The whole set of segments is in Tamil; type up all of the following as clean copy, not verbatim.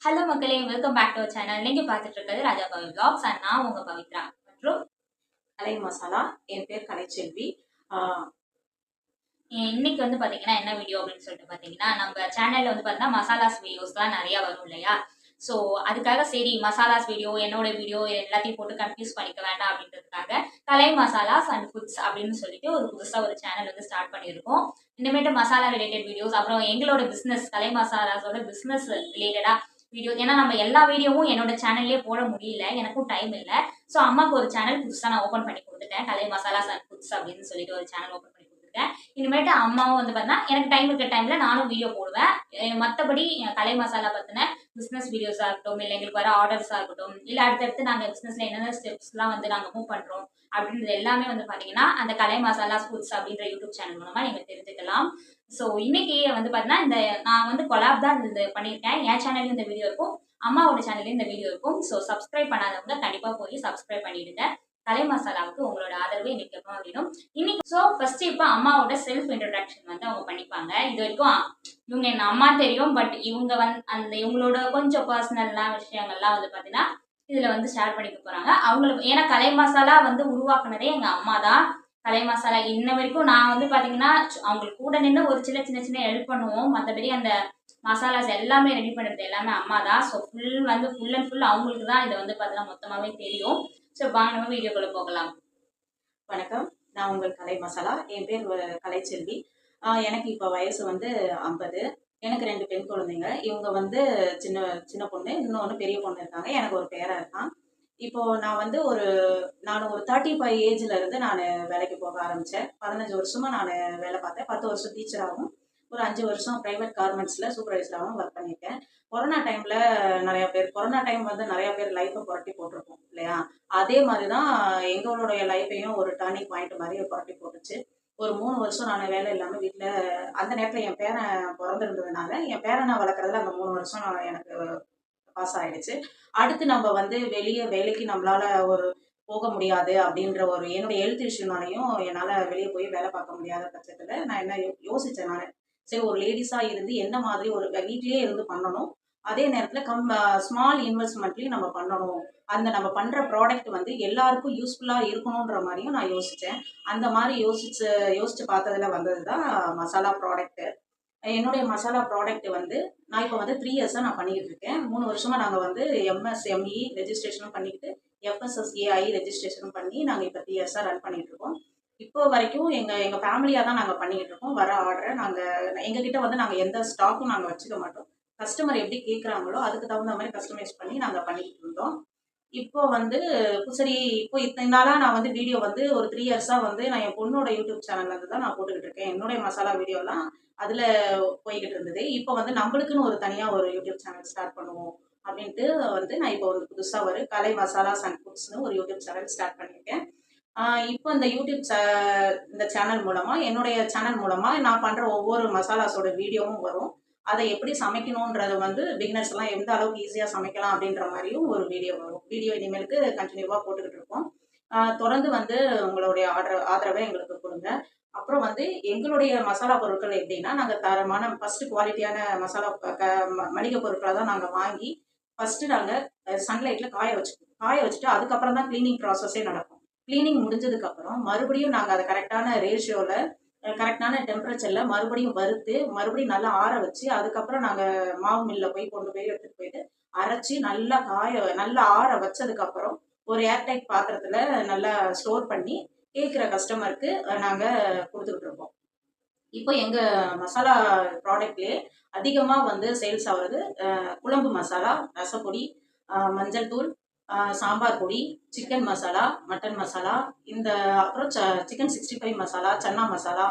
ஹலோ மக்களே, welcome back to our channel. நீங்க பார்த்துட்டு இருக்கிறது ராஜா பவி vlogs and நான் உங்க பவித்ரா மற்றும் கலை மசாலா. என் பேர் கலைச்செல்வி. இன்னைக்கு வந்து பாத்தீங்கன்னா என்ன வீடியோ அப்படின்னு சொல்லிட்டு பாத்தீங்கன்னா, நம்ம சேனல்ல வந்து பாத்தீங்கன்னா மசாலாஸ் வீடியோஸ் தான் நிறைய வரும் இல்லையா. ஸோ அதுக்காக சரி மசாலாஸ் வீடியோ என்னோட வீடியோ எல்லாத்தையும் போட்டு கன்ஃபியூஸ் பண்ணிக்க வேண்டாம் அப்படின்றதுக்காக கலை மசாலாஸ் அண்ட் ஃபுட்ஸ் அப்படின்னு சொல்லிட்டு ஒரு புதுசா ஒரு சேனல் வந்து ஸ்டார்ட் பண்ணியிருக்கோம். இனிமேட்டு மசாலா ரிலேட்டட் வீடியோஸ், அப்புறம் எங்களோட பிசினஸ் கலை மசாலாஸோட பிசினஸ் ரிலேட்டடா வீடியோ. ஏன்னா நம்ம எல்லா வீடியோவும் என்னோட சேனல்லே போட முடியல, எனக்கும் டைம் இல்லை. ஸோ அம்மாவுக்கு ஒரு சேனல் புதுசாக நான் ஓப்பன் பண்ணி கொடுத்துட்டேன், கலை மசாலாஸ் அண்ட் ஃபுட்ஸ் அப்படின்னு சொல்லிட்டு ஒரு சேனல் ஓப்பன் பண்ணி கொடுத்துருக்கேன். இனிமேட்டு அம்மாவும் வந்து பார்த்தீங்கன்னா எனக்கு டைம் இருக்கிற டைம்ல நானும் வீடியோ போடுவேன். மற்றபடி கலை மசாலா பற்றின பிஸ்னஸ் வீடியோஸாக இருக்கட்டும், இல்லை எங்களுக்கு வர ஆர்டர்ஸாக இருக்கட்டும், இல்லை அடுத்தடுத்து நாங்கள் பிஸ்னஸில் என்னென்ன ஸ்டெப்ஸ்லாம் வந்து நாங்கள் மூவ் பண்ணுறோம் அப்படின்றது எல்லாமே வந்து பார்த்தீங்கன்னா அந்த கலை மசாலா ஃபுட்ஸ் அப்படின்ற யூடியூப் சேனல் மூலமாக நீங்கள் தெரிஞ்சுக்கலாம். ஸோ இன்னைக்கு வந்து பார்த்தீங்கன்னா இந்த நான் வந்து கொலாப் தான் இந்த பண்ணியிருக்கேன். என் சேனல்லையும் இந்த வீடியோ இருக்கும், அம்மாவோட சேனல்லையும் இந்த வீடியோ இருக்கும். ஸோ சப்ஸ்கிரைப் பண்ணாதவங்க கண்டிப்பாக போய் சப்ஸ்கிரைப் பண்ணிடுங்க. கலை மசாலாவுக்கு உங்களோட ஆதரவு எனக்கு எப்போ வேணும். இன்னைக்கு ஸோ ஃபர்ஸ்ட் இப்போ அம்மாவோட செல்ஃப் இன்ட்ரடக்ஷன் வந்து அவங்க பண்ணிப்பாங்க. இது வரைக்கும் இவங்க என்ன அம்மா தெரியும், பட் இவங்க வந்து அந்த இவங்களோட கொஞ்சம் பர்சனல்லாம் விஷயங்கள்லாம் வந்து பார்த்தீங்கன்னா இதில் வந்து ஷேர் பண்ணிக்க போகிறாங்க. அவங்களுக்கு ஏன்னா கலை மசாலா வந்து உருவாக்குனதே எங்கள் அம்மா தான். கலை மசாலா இன்ன வரைக்கும் நான் வந்து பார்த்தீங்கன்னா அவங்களுக்கு கூட நின்று ஒரு சின்ன சின்ன சின்ன ஹெல்ப் பண்ணுவோம். மற்றபடி அந்த மசாலாஸ் எல்லாமே ரெடி பண்ணுறது எல்லாமே அம்மா தான். ஸோ ஃபுல் அண்ட் ஃபுல் அவங்களுக்கு தான் இதை வந்து பார்த்தீங்கன்னா மொத்தமாகவே தெரியும். ஸோ வாங்க நம்ம வீடியோக்குள்ளே போகலாம். வணக்கம், நான் உங்கள் கலை மசாலா. என் பேர் கலைச்செல்வி. எனக்கு இப்போ வயசு வந்து 50. எனக்கு 2 பெண் குழந்தைங்க. இவங்க வந்து சின்ன சின்ன பொண்ணு, இன்னொன்று பெரிய பொண்ணு இருக்காங்க. எனக்கு ஒரு பேரன் இருக்கான். இப்போ நான் ஒரு 35 ஏஜ்ல இருந்து நான் வேலைக்கு போக ஆரம்பித்தேன். 15 வருஷமா நான் வேலை பார்த்தேன். 10 வருஷம் டீச்சராகவும், ஒரு 5 வருஷம் ப்ரைவேட் கார்மெண்ட்ஸில் சூப்பர்வைசராகவும் ஒர்க் பண்ணியிருக்கேன். கொரோனா டைம் வந்து நிறைய பேர் லைஃப்பை புரட்டி போட்டிருக்கோம் இல்லையா. அதே மாதிரி தான் எங்களுடைய லைஃப்பையும் ஒரு டர்னிங் பாயிண்ட் மாதிரி புரட்டி போட்டுச்சு. ஒரு 3 வருஷம் நான் வேலை இல்லாமல் வீட்டில், அந்த நேரத்தில் என் பேரன் பிறந்திருந்ததுனால என் பேரனை வளர்க்குறதுல அந்த 3 வருஷம் எனக்கு பாஸ் ஆயிடுச்சு. அடுத்து நம்ம வந்து வெளியே வேலைக்கு நம்மளால ஒரு போக முடியாது அப்படின்ற ஒரு என்னுடைய ஹெல்த் இஷ்யூனாலையும் என்னால் வெளியே போய் வேலை பார்க்க முடியாத பட்சத்தில் நான் என்ன யோசித்தேன். நான் சரி, ஒரு லேடிஸாக இருந்து என்ன மாதிரி ஒரு வீட்லேயே இருந்து பண்ணணும், அதே நேரத்தில் ஸ்மால் இன்வெஸ்ட்மெண்ட்லையும் நம்ம பண்ணணும், அந்த நம்ம பண்ணுற ப்ராடக்ட் வந்து எல்லாருக்கும் யூஸ்ஃபுல்லாக இருக்கணுன்ற மாதிரியும் நான் யோசித்தேன். அந்த மாதிரி யோசித்து பார்த்ததுல வந்தது தான் மசாலா ப்ராடக்ட்டு. என்னுடைய மசாலா ப்ராடக்ட் வந்து நான் இப்போ வந்து 3 இயர்ஸாக நான் பண்ணிக்கிட்டு இருக்கேன். 3 வருஷமாக நாங்கள் வந்து எம்எஸ்எம்இ ரெஜிஸ்ட்ரேஷனும் பண்ணிக்கிட்டு எஃப்எஸ்எஸ்ஏஐ ரெஜிஸ்ட்ரேஷனும் பண்ணி நாங்கள் இப்போ 3 இயர்ஸாக ரன் பண்ணிகிட்டு இருக்கோம். இப்போ வரைக்கும் எங்கள் ஃபேமிலியாக தான் நாங்கள் பண்ணிக்கிட்டு இருக்கோம். வர ஆர்டரை எங்ககிட்ட வந்து நாங்கள் எந்த ஸ்டாக்கும் நாங்கள் வச்சுக்க மாட்டோம். கஸ்டமர் எப்படி கேட்குறாங்களோ அதுக்கு தகுந்த மாதிரி கஸ்டமைஸ் பண்ணி நாங்கள் பண்ணிக்கிட்டு இருந்தோம். இப்போ வந்து சரி, இப்போ இத்தனை நாளாக நான் வந்து வீடியோ வந்து ஒரு 3 இயர்ஸாக வந்து நான் என் பொண்ணோட யூடியூப் சேனல்லேருந்து தான் நான் போட்டுக்கிட்டு இருக்கேன். என்னுடைய மசாலா வீடியோலாம் அதில் போய்கிட்டு இருந்தது. இப்போ வந்து நம்மளுக்குன்னு ஒரு தனியாக ஒரு யூடியூப் சேனல் ஸ்டார்ட் பண்ணுவோம் அப்படின்ட்டு வந்து நான் இப்போ ஒரு புதுசாக ஒரு கலை மசாலாஸ் அண்ட் ஃபுட்ஸ்னு ஒரு யூடியூப் சேனல் ஸ்டார்ட் பண்ணியிருக்கேன். இப்போ இந்த இந்த சேனல் மூலமாக, என்னுடைய சேனல் மூலமாக நான் பண்ணுற ஒவ்வொரு மசாலாஸோட வீடியோவும் வரும். அதை எப்படி சமைக்கணுன்றது வந்து பிகினர்ஸ் எல்லாம் எந்த அளவுக்கு ஈஸியாக சமைக்கலாம் அப்படின்ற மாதிரியும் ஒரு வீடியோ வரும். வீடியோ இனிமேலுக்கு கண்டினியூவாக போட்டுக்கிட்டு இருக்கோம். தொடர்ந்து வந்து உங்களுடைய ஆதரவை எங்களுக்கு கொடுங்க. அப்புறம் வந்து எங்களுடைய மசாலா பொருட்கள் எப்படின்னா, நாங்கள் தரமான ஃபர்ஸ்ட் குவாலிட்டியான மசாலா மளிகை பொருட்களை தான் நாங்கள் வாங்கி ஃபர்ஸ்ட் நாங்கள் சன்லைட்டில் காய வச்சுட்டு அதுக்கப்புறம் தான் கிளீனிங் ப்ராசஸே நடக்கும். கிளீனிங் முடிஞ்சதுக்கப்புறம் மறுபடியும் நாங்கள் அதை கரெக்டான ரேஷியோவில், கரெக்டான டெம்பரேச்சரில் மறுபடியும் வறுத்து, மறுபடியும் நல்லா ஆற வச்சு, அதுக்கப்புறம் நாங்கள் மாவு மில்லில் போய் கொண்டு போய் எடுத்துகிட்டு போயிட்டு அரைச்சி நல்லா ஆற வச்சதுக்கப்புறம் ஒரு ஏர்டைட் பாத்திரத்தில் நல்லா ஸ்டோர் பண்ணி கேட்குற கஸ்டமருக்கு நாங்கள் கொடுத்துக்கிட்டு இருக்கோம். இப்போ எங்கள் மசாலா ப்ராடக்ட்லேயே அதிகமாக வந்து சேல்ஸ் ஆகுறது குழம்பு மசாலா, ரசப்பொடி, மஞ்சள் தூள், சாம்பார் பொடி, சிக்கன் மசாலா, மட்டன் மசாலா, அப்புறம் chicken 65 masala, chana masala,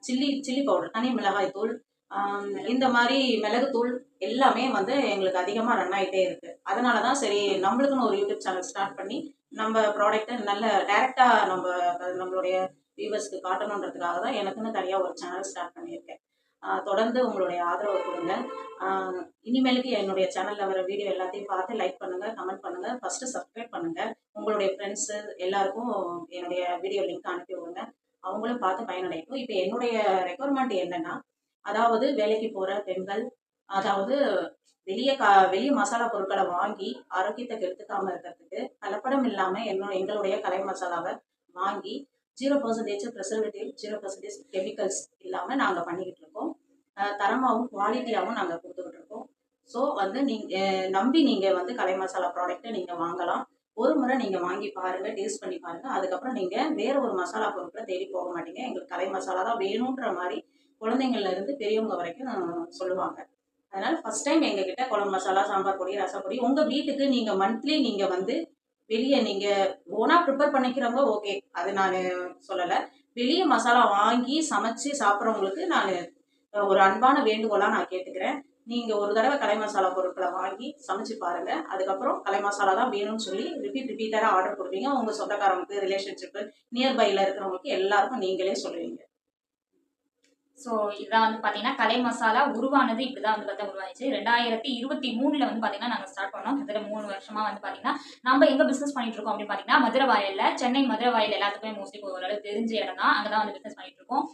chilli powder, தனி மிளகாய் தூள், இந்த மாதிரி மிளகுத்தூள் எல்லாமே வந்து எங்களுக்கு அதிகமாக ரன் ஆகிட்டே இருக்குது. அதனால தான் சரி நம்மளுக்குன்னு ஒரு யூடியூப் சேனல் ஸ்டார்ட் பண்ணி நம்ம ப்ராடக்ட்டை நல்ல டைரெக்டாக நம்மளுடைய வியூவர்ஸ்க்கு காட்டணுன்றதுக்காக தான் எனக்குன்னு தனியாக ஒரு சேனல் ஸ்டார்ட் பண்ணியிருக்கேன். தொடர்ந்து உங்களுடைய ஆதரவு கொடுங்க. இனிமேலுக்கு என்னுடைய சேனலில் வர வீடியோ எல்லாத்தையும் பார்த்து லைக் பண்ணுங்கள், கமெண்ட் பண்ணுங்கள், ஃபஸ்ட்டு சப்ஸ்கிரைப் பண்ணுங்கள். உங்களுடைய ஃப்ரெண்ட்ஸு எல்லாருக்கும் என்னுடைய வீடியோ லிங்க் அனுப்பி விடுங்க, அவங்களும் பார்த்து பயனடையட்டும். இப்போ என்னுடைய ரெக்குவயர்மெண்ட் என்னென்னா, அதாவது வேலைக்கு போகிற பெண்கள், அதாவது வெளிய மசாலா பொருட்களை வாங்கி ஆரோக்கியத்தை கெடுத்துக்காம இருக்கிறதுக்கு கலப்படம் இல்லாம எங்களுடைய கலை மசாலாவை வாங்கி 0% ப்ரிசர்வேட்டிவ் 0% கெமிக்கல்ஸ் இல்லாம நாங்க பண்ணிக்கிட்டு இருக்கோம். தரமாகவும் குவாலிட்டியாகவும் நாங்க கொடுத்துக்கிட்டு இருக்கோம். ஸோ வந்து நீங்க நம்பி நீங்க வந்து கலை மசாலா ப்ராடக்ட்டை நீங்க வாங்கலாம். ஒரு முறை நீங்க வாங்கி பாருங்க, டேஸ்ட் பண்ணி பாருங்க. அதுக்கப்புறம் நீங்க வேற ஒரு மசாலா பொருட்களை தேடி போக மாட்டீங்க. எங்களுக்கு கலை மசாலா தான் வேணுன்ற மாதிரி குழந்தைங்கள்ல இருந்து பெரியவங்க வரைக்கும் சொல்லுவாங்க. அதனால ஃபர்ஸ்ட் டைம் எங்ககிட்ட குழம்பு மசாலா, சாம்பார் பொடி, ரசப்பொடி உங்க வீட்டுக்கு நீங்க மந்த்லி நீங்க வந்து வெளிய நீங்க ஓனா ப்ரிப்பேர் பண்ணிக்கிறவங்க ஓகே. அது நானு சொல்லல. வெளிய மசாலா வாங்கி சமைச்சு சாப்பிடுறவங்களுக்கு நானு ஒரு அன்பான வேண்டுகோளா நான் கேட்டுக்கிறேன். நீங்க ஒரு தடவை கலை மசாலா பொருட்கள வாங்கி சமைச்சு பாருங்க. அதுக்கப்புறம் கலை மசாலா தான் வேணும்னு சொல்லி ரிப்பீட்டடா ஆர்டர் குடுப்பீங்க. உங்க சொந்தக்காரங்களுக்கு, ரிலேஷன்ஷிப் நியர்பைல இருக்கிறவங்களுக்கு எல்லாருக்கும் நீங்களே சொல்லுவீங்க. ஸோ இதான் வந்து பார்த்தீங்கன்னா கலை மசாலா உருவானது இப்படிதான் வந்து பார்த்தா உருவாச்சு. 2023 வந்து பார்த்தீங்கன்னா நாங்கள் ஸ்டார்ட் பண்ணோம். கிட்டத்தட்ட 3 வருஷமா வந்து பார்த்தீங்கன்னா நம்ம எங்க பிசினஸ் பண்ணிட்டு இருக்கோம் அப்படின்னு பார்த்தீங்கன்னா மதுரவாயல்ல, சென்னை மதுரவாயல் எல்லாத்துக்குமே மோஸ்ட்லி ஓரளவு தெரிஞ்ச இடம் தான். அங்கே தான் வந்து பிசினஸ் பண்ணிட்டு இருக்கோம்.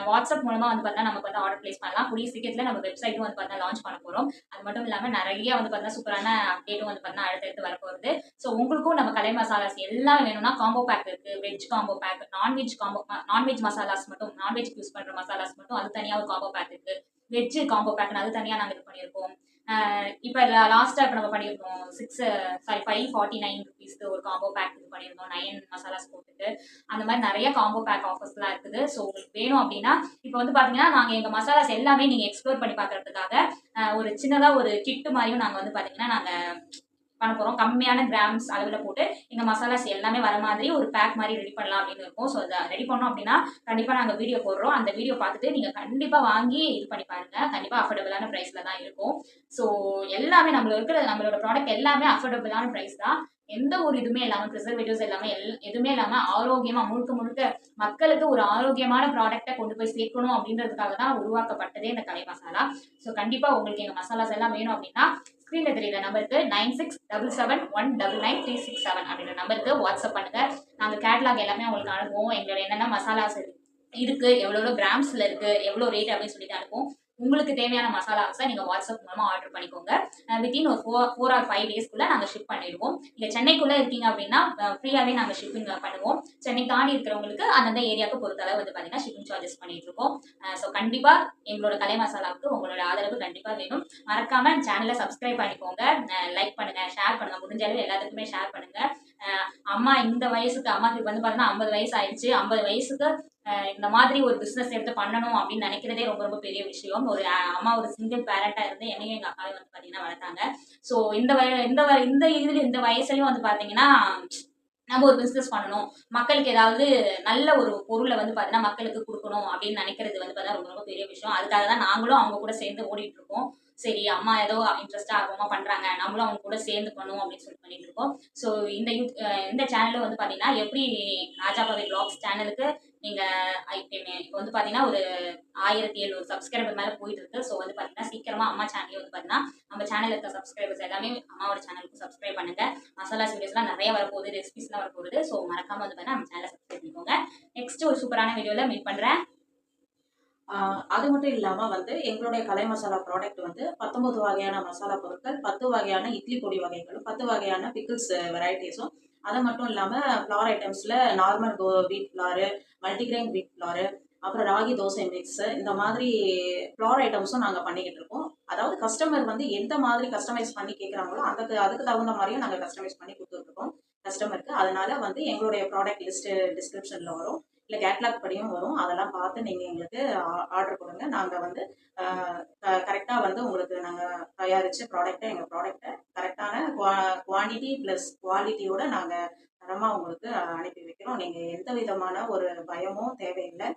வாட்ஸ்அப் மூலமா வந்து பார்த்தா நமக்கு வந்து ஆர்டர் பிளேஸ் பண்ணலாம். கூடிய சீக்கிரத்தில் நம்ம வெப்சைட்டும் வந்து பார்த்தா லான்ச் பண்ண போகிறோம். அது மட்டும் இல்லாமல் நிறைய வந்து பார்த்தா சூப்பரான அப்டேட்டும் வந்து பார்த்தா அடுத்தடுத்து வரப்போகுது. ஸோ உங்களுக்கும் நம்ம கலை மசாலாஸ் எல்லாம் வேணும்னா காம்போ பேக் இருக்கு. வெஜ் காம்போ பேக், நான்வெஜ் மசாலாஸ் மட்டும், நான்வெஜ் யூஸ் பண்ற மசாலாஸ் மட்டும் அது தனியா ஒரு காம்போ பேக் இருக்கு. வெஜ் காம்போ பேக்னு அது தனியா நாங்க இது பண்ணியிருக்கோம். இப்போ லாஸ்டா இப்போ நம்ம பண்ணியிருக்கோம் 549 ருபீஸ்க்கு ஒரு காம்போ பேக் இது பண்ணியிருந்தோம் 9 மசாலாஸ் போட்டுட்டு. அந்த மாதிரி நிறைய காம்போ பேக் ஆஃபர்ஸ்லாம் இருக்குது. ஸோ உங்களுக்கு வேணும் அப்படின்னா இப்போ வந்து பாத்தீங்கன்னா நாங்க எங்க மசாலாஸ் எல்லாமே நீங்க எக்ஸ்ப்ளோர் பண்ணி பாக்குறதுக்காக ஒரு சின்னதா ஒரு கிட்டு மாதிரியும் நாங்க வந்து பாத்தீங்கன்னா நாங்க பண்ண போறோம். கம்மியான கிராம்ஸ் அளவுல போட்டு எங்க மசாலாஸ் எல்லாமே வர மாதிரி ஒரு பேக் மாதிரி ரெடி பண்ணலாம் அப்படின்னு இருக்கோம். ஸோ அதை ரெடி பண்ணோம் அப்படின்னா கண்டிப்பா நாங்க வீடியோ போடுறோம். அந்த வீடியோ பார்த்துட்டு நீங்க கண்டிப்பா வாங்கி இது பண்ணி பாருங்க. கண்டிப்பா அஃபோர்டபுளான பிரைஸ்ல தான் இருக்கும். ஸோ எல்லாமே நம்மளோட ப்ராடக்ட் எல்லாமே அஃபோர்டபுளான பிரைஸ் தான். எந்த ஒரு இதுவுமே இல்லாம ப்ரிசர்வேட்டிவ்ஸ் எல்லாமே எதுவுமே இல்லாம ஆரோக்கியமா முழுக்க முழுக்க மக்களுக்கு ஒரு ஆரோக்கியமான ப்ராடக்ட்டை கொண்டு போய் சேர்க்கணும் அப்படின்றதுக்காக தான் உருவாக்கப்பட்டதே இந்த கலை மசாலா. ஸோ கண்டிப்பா உங்களுக்கு எங்க மசாலாஸ் எல்லாம் வேணும் அப்படின்னா ஸ்க்ரீன்ல தெரியுற நம்பருக்கு 9677199367 அப்படின்ற நம்பருக்கு வாட்ஸ்அப் பண்ணுங்க. நாங்க கேட்லாக் எல்லாமே உங்களுக்கு அனுப்புவோம். எங்களோட என்னென்ன மசாலாஸ் இருக்கு, எவ்வளோ கிராம்ஸ்ல இருக்கு, எவ்வளோ ரேட் அப்படின்னு சொல்லிட்டு அனுப்புவோம். உங்களுக்கு தேவையான மசாலாஸை நீங்க வாட்ஸ்அப் மூலமா ஆர்டர் பண்ணிக்கோங்க. வித்தின் ஒரு 4 or 5 டேஸ்க்குள்ள நாங்க ஷிப் பண்ணிடுவோம். நீங்க சென்னைக்குள்ள இருக்கீங்க அப்படின்னா ஃப்ரீயாவே நாங்க ஷிப்பிங் பண்ணுவோம். சென்னை தாண்டி இருக்கிறவங்களுக்கு அந்தந்த ஏரியாவுக்கு பொறுத்தளவு வந்து பாத்தீங்கன்னா ஷிப்பிங் சார்ஜஸ் பண்ணிட்டு இருக்கோம். ஸோ கண்டிப்பா எங்களோட கலை மசாலாவுக்கு உங்களோட ஆதரவு கண்டிப்பா வேணும். மறக்காம சேனலை சப்ஸ்கிரைப் பண்ணிக்கோங்க, லைக் பண்ணுங்க, ஷேர் பண்ணுங்க. முடிஞ்ச அளவு எல்லாத்துக்குமே ஷேர் பண்ணுங்க. அம்மா இந்த வயசுக்கு அம்மாக்கு வந்து பாத்தீங்கன்னா 50 வயசு ஆயிடுச்சு. 50 வயசுக்கு இந்த மாதிரி ஒரு பிசினஸ் எடுத்து பண்ணணும் அப்படின்னு நினைக்கிறதே ரொம்ப ரொம்ப பெரிய விஷயம். ஒரு அம்மா ஒரு சிங்கிள் பேரண்டா இருந்து என்னையும் எங்க அக்காவையும் வந்து பாத்தீங்கன்னா வளர்த்தாங்க. ஸோ இந்த வயசுலயும் வந்து பாத்தீங்கன்னா நம்ம ஒரு பிசினஸ் பண்ணணும், மக்களுக்கு ஏதாவது நல்ல ஒரு பொருளை வந்து பாத்தீங்கன்னா மக்களுக்கு கொடுக்கணும் அப்படின்னு நினைக்கிறது வந்து பார்த்தா ரொம்ப ரொம்ப பெரிய விஷயம். அதுக்காக தான் நாங்களும் அவங்க கூட சேர்ந்து ஓடிட்டு இருக்கோம். சரி அம்மா ஏதோ இன்ட்ரெஸ்டா ஆர்வமா பண்றாங்க, நம்மளும் அவங்க கூட சேர்ந்து பண்ணுவோம் அப்படின்னு சொல்லி பண்ணிட்டு இருக்கோம். ஸோ இந்த சேனல்ல வந்து பாத்தீங்கன்னா எப்படி ராஜாபாவை பிளாக்ஸ் சேனலுக்கு நீங்க இப்போ வந்து பாத்தீங்கன்னா ஒரு 1700 சப்ஸ்கிரைபர் மேல போயிட்டு இருக்கு. ஸோ வந்து பாத்தீங்கன்னா சீக்கிரமா அம்மா சேனலே வந்து பாத்தீங்கன்னா நம்ம சேனல் இருக்க சப்ஸ்கிரைபர்ஸ் எல்லாமே அம்மாவோட சேனலுக்கு சப்ஸ்கிரைப் பண்ணுங்க. மசாலாஸ் வீடியோஸ்லாம் நிறைய வரப்போகுது, ரெசிபிஸ்லாம் வரப்போகுது. ஸோ மறக்காம வந்து பாத்தீங்கன்னா நம்ம சேனலை சப்ஸ்கிரைப் பண்ணிக்கோங்க. நெக்ஸ்ட் ஒரு சூப்பரான வீடியோல மீட் பண்றேன். அது மட்டும் இல்லாம வந்து எங்களுடைய கலை மசாலா ப்ராடக்ட் வந்து 19 வகையான மசாலா பொருட்கள், 10 வகையான இட்லி பொடி வகைகளும், 10 வகையான பிக்கிள்ஸ் வெரைட்டிஸும், அது மட்டும் இல்லாம ஃப்ளார் ஐட்டம்ஸ்ல நார்மல் வீட் ஃப்ளாரு, மல்டிகிரெயின் வீட் ஃப்ளாரு, அப்புறம் ராகி தோசை மிக்ஸ், இந்த மாதிரி ஃப்ளார் ஐட்டம்ஸும் நாங்க பண்ணிக்கிட்டு இருக்கோம். அதாவது கஸ்டமர் வந்து எந்த மாதிரி கஸ்டமைஸ் பண்ணி கேட்குறாங்களோ அதுக்கு தகுந்த மாதிரியும் நாங்க கஸ்டமைஸ் பண்ணி கொடுத்துட்ருக்கோம் கஸ்டமருக்கு. அதனால வந்து எங்களுடைய ப்ராடக்ட் லிஸ்ட் டிஸ்கிரிப்ஷன்ல வரும், இல்லை கேட்லாக் படியும் வரும். அதெல்லாம் பார்த்து நீங்கள் எங்களுக்கு ஆர்டர் கொடுங்க. நாங்கள் வந்து கரெக்டாக வந்து உங்களுக்கு நாங்கள் தயாரித்து எங்கள் ப்ராடக்டை கரெக்டான குவான்டிட்டி ப்ளஸ் குவாலிட்டியோட நாங்கள் தரமாக உங்களுக்கு அனுப்பி வைக்கிறோம். நீங்கள் எந்த விதமான ஒரு பயமும் தேவையில்லை.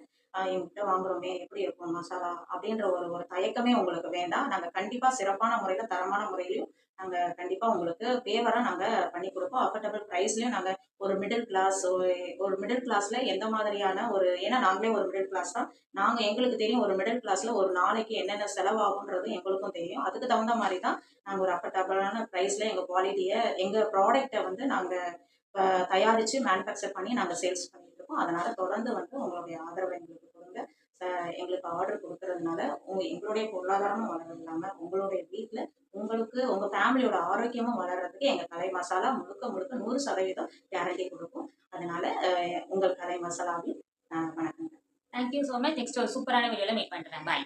எங்ககிட்ட வாங்குறோமே எப்படி இருக்கும் மசாலா அப்படின்ற ஒரு தயக்கமே உங்களுக்கு வேண்டாம். நாங்கள் கண்டிப்பாக சிறப்பான முறையில் தரமான முறையிலையும் நாங்கள் கண்டிப்பாக உங்களுக்கு ஃபேவராக நாங்கள் பண்ணி கொடுப்போம். அஃபோர்டபுள் ப்ரைஸ்லையும் நாங்கள் ஒரு மிடில் கிளாஸ்ல எந்த மாதிரியான ஏன்னா நாங்களே ஒரு மிடில் கிளாஸ் தான். எங்களுக்கு தெரியும் ஒரு மிடில் கிளாஸ்ல ஒரு நாளைக்கு என்னென்ன செலவாகுன்றது எங்களுக்கும் தெரியும். அதுக்கு தகுந்த மாதிரி தான் நாங்கள் ஒரு அஃபோர்டபுளான ப்ரைஸ்ல எங்கள் ப்ராடக்டை வந்து நாங்கள் தயாரித்து மேனுஃபேக்சர் பண்ணி நாங்கள் சேல்ஸ் பண்ணிட்டு இருக்கோம். அதனால தொடர்ந்து வந்து உங்களுடைய ஆதரவை எங்களுக்கு கொடுங்க. எங்களுக்கு ஆர்டர் கொடுக்கறதுனால எங்களுடைய பொருளாதாரமும் வளர்றது இல்லாமல் உங்களுடைய வீட்டில் உங்களுக்கு உங்கள் ஃபேமிலியோட ஆரோக்கியமும் வளர்றதுக்கு எங்கள் கலை மசாலா முழுக்க முழுக்க 100% கேரண்டி கொடுக்கும். அதனால உங்கள் கலை மசாலாவில் வணக்கங்க. Thank you so much. நெக்ஸ்ட் ஒரு சூப்பரான வீடியோல மீட் பண்றேன். பாய்.